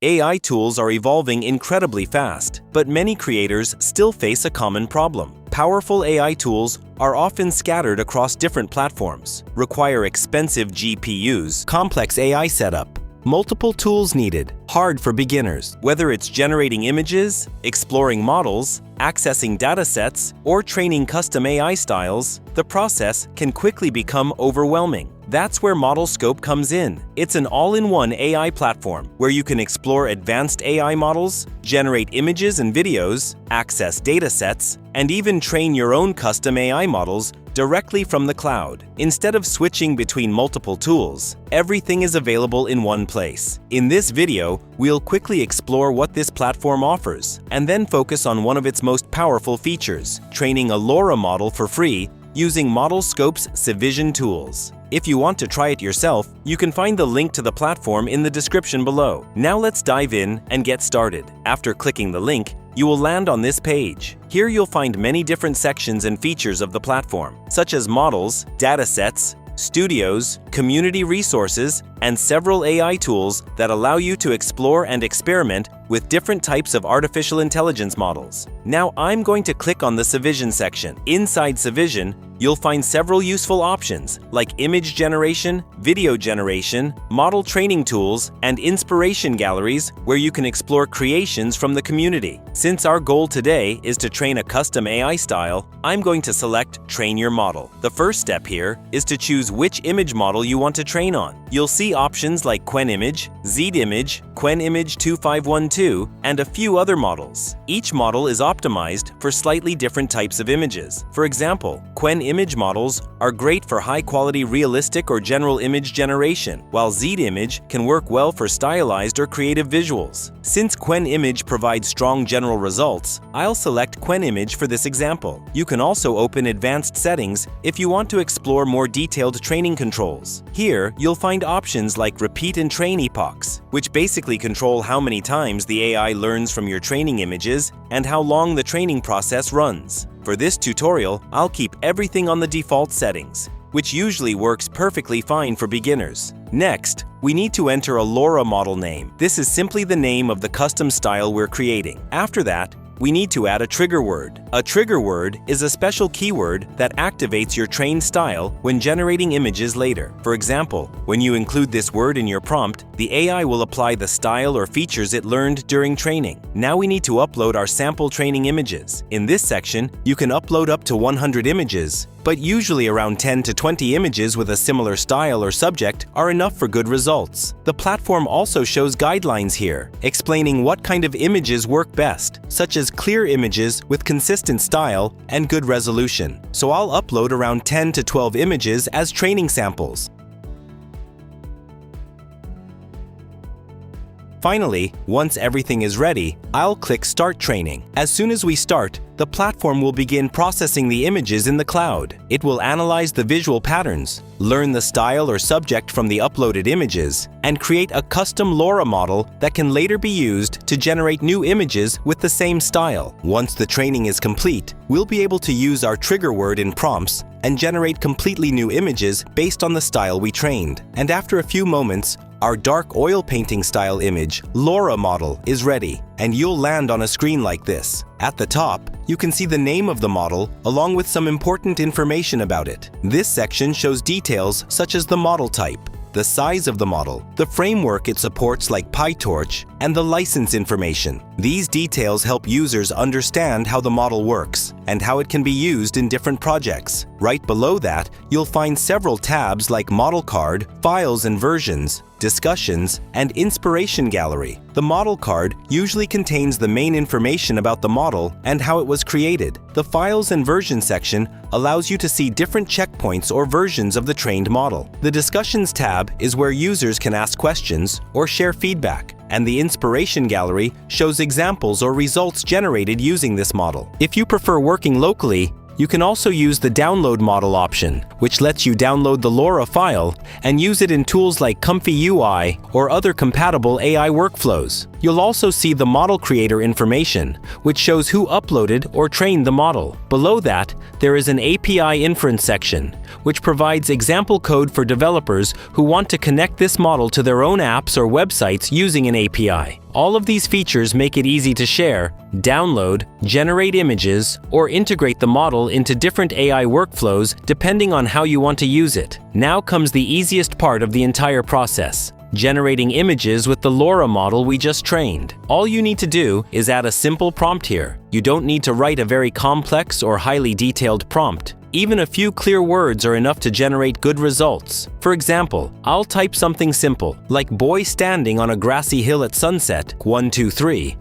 AI tools are evolving incredibly fast, but many creators still face a common problem. Powerful AI tools are often scattered across different platforms, require expensive GPUs, complex AI setup, multiple tools needed, hard for beginners. Whether it's generating images, exploring models, accessing datasets, or training custom AI styles, the process can quickly become overwhelming. That's where ModelScope comes in. It's an all-in-one AI platform where you can explore advanced AI models, generate images and videos, access datasets, and even train your own custom AI models directly from the cloud. Instead of switching between multiple tools, everything is available in one place. In this video, we'll quickly explore what this platform offers, and then focus on one of its most powerful features, training a LoRA model for free using ModelScope's Civision tools. If you want to try it yourself, you can find the link to the platform in the description below. Now let's dive in and get started. After clicking the link, you will land on this page. Here you'll find many different sections and features of the platform, such as models, datasets, studios, community resources, and several AI tools that allow you to explore and experiment with different types of artificial intelligence models. Now I'm going to click on the Civision section. Inside Civision, you'll find several useful options like image generation, video generation, model training tools, and inspiration galleries where you can explore creations from the community. Since our goal today is to train a custom AI style, I'm going to select Train Your Model. The first step here is to choose which image model you want to train on. You'll see options like QuenImage, ZImage, QuenImage 2512, and a few other models. Each model is optimized for slightly different types of images. For example, QuenImage models are great for high-quality realistic or general image generation, while ZImage can work well for stylized or creative visuals. Since QuenImage provides strong general results, I'll select QuenImage for this example. You can also open advanced settings if you want to explore more detailed training controls. Here, you'll find options like repeat and train epochs, which basically control how many times the AI learns from your training images and how long the training process runs. For this tutorial, I'll keep everything on the default settings, which usually works perfectly fine for beginners. Next, we need to enter a LoRA model name. This is simply the name of the custom style we're creating. After that, we need to add a trigger word. A trigger word is a special keyword that activates your trained style when generating images later. For example, when you include this word in your prompt, the AI will apply the style or features it learned during training. Now we need to upload our sample training images. In this section, you can upload up to 100 images, but usually around 10 to 20 images with a similar style or subject are enough for good results. The platform also shows guidelines here, explaining what kind of images work best, such as clear images with consistent style and good resolution. So I'll upload around 10 to 12 images as training samples. Finally, once everything is ready, I'll click Start Training. As soon as we start, the platform will begin processing the images in the cloud. It will analyze the visual patterns, learn the style or subject from the uploaded images, and create a custom LoRA model that can later be used to generate new images with the same style. Once the training is complete, we'll be able to use our trigger word in prompts and generate completely new images based on the style we trained. And after a few moments, our dark oil painting style image, LoRA model, is ready, and you'll land on a screen like this. At the top, you can see the name of the model along with some important information about it. This section shows details such as the model type, the size of the model, the framework it supports like PyTorch, and the license information. These details help users understand how the model works and how it can be used in different projects. Right below that, you'll find several tabs like Model Card, Files and Versions, Discussions, and Inspiration Gallery. The model card usually contains the main information about the model and how it was created. The Files and Version section allows you to see different checkpoints or versions of the trained model. The Discussions tab is where users can ask questions or share feedback, and the Inspiration Gallery shows examples or results generated using this model. If you prefer working locally, you can also use the Download Model option, which lets you download the LoRA file and use it in tools like Comfy UI or other compatible AI workflows. You'll also see the model creator information, which shows who uploaded or trained the model. Below that, there is an API inference section, which provides example code for developers who want to connect this model to their own apps or websites using an API. All of these features make it easy to share, download, generate images, or integrate the model into different AI workflows depending on how you want to use it. Now comes the easiest part of the entire process: generating images with the LoRA model we just trained. All you need to do is add a simple prompt here. You don't need to write a very complex or highly detailed prompt. Even a few clear words are enough to generate good results. For example, I'll type something simple, like boy standing on a grassy hill at sunset, 1, 2, 3,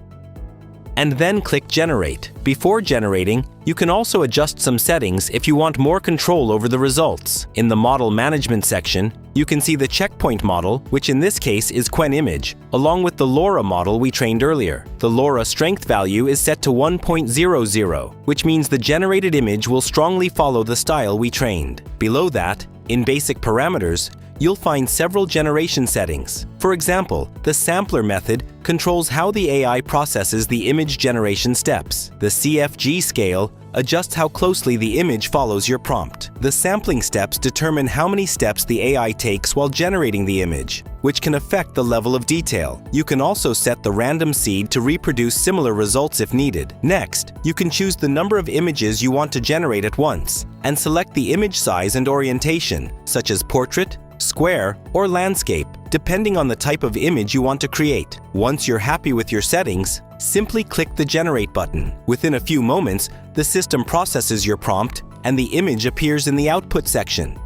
and then click Generate. Before generating, you can also adjust some settings if you want more control over the results. In the Model Management section, you can see the checkpoint model, which in this case is Quen image, along with the LoRA model we trained earlier. The LoRA strength value is set to 1.00, which means the generated image will strongly follow the style we trained. Below that, in Basic Parameters, you'll find several generation settings. For example, the sampler method controls how the AI processes the image generation steps. The CFG scale adjusts how closely the image follows your prompt. The sampling steps determine how many steps the AI takes while generating the image, which can affect the level of detail. You can also set the random seed to reproduce similar results if needed. Next, you can choose the number of images you want to generate at once, and select the image size and orientation, such as portrait, square, or landscape, depending on the type of image you want to create. Once you're happy with your settings, simply click the Generate button. Within a few moments, the system processes your prompt and the image appears in the output section.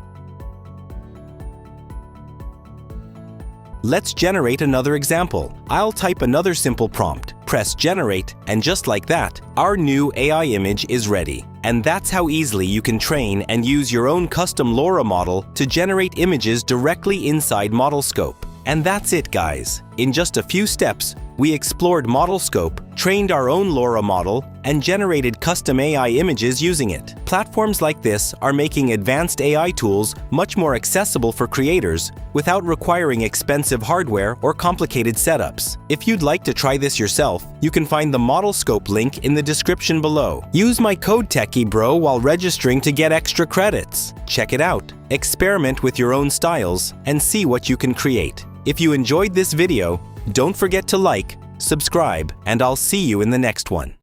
Let's generate another example. I'll type another simple prompt, press Generate, and just like that, our new AI image is ready. And that's how easily you can train and use your own custom LoRA model to generate images directly inside ModelScope. And that's it, guys. In just a few steps, we explored ModelScope, trained our own LoRA model, and generated custom AI images using it. Platforms like this are making advanced AI tools much more accessible for creators without requiring expensive hardware or complicated setups. If you'd like to try this yourself, you can find the ModelScope link in the description below. Use my code TechyBro while registering to get extra credits. Check it out, experiment with your own styles, and see what you can create. If you enjoyed this video, don't forget to like, subscribe, and I'll see you in the next one.